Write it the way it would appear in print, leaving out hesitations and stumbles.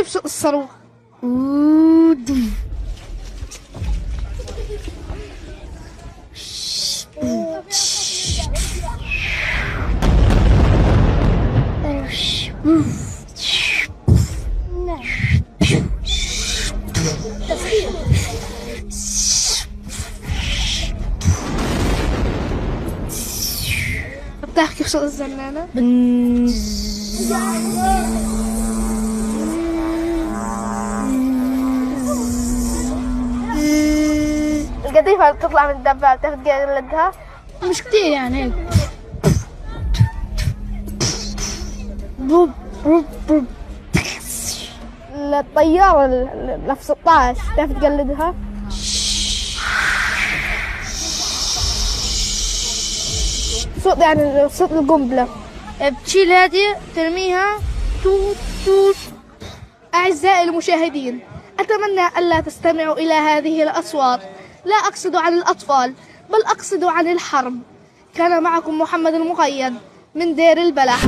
كيف صوت الصاروخ؟ بتحكي بصوت الزنانة؟ القطيفة اللي بتطلع من الدبابة بتعرف تقلدها؟ مش كتير يعني هيك. الطيارة الاف 16 بتعرف تقلدها؟ صوت يعني صوت القنبلة. بتشيل هذه ترميها توت توت. أعزائي المشاهدين، أتمنى ألا تستمعوا إلى هذه الأصوات. لا أقصد عن الأطفال، بل أقصد عن الحرب. كان معكم محمد المقيد من دير البلح.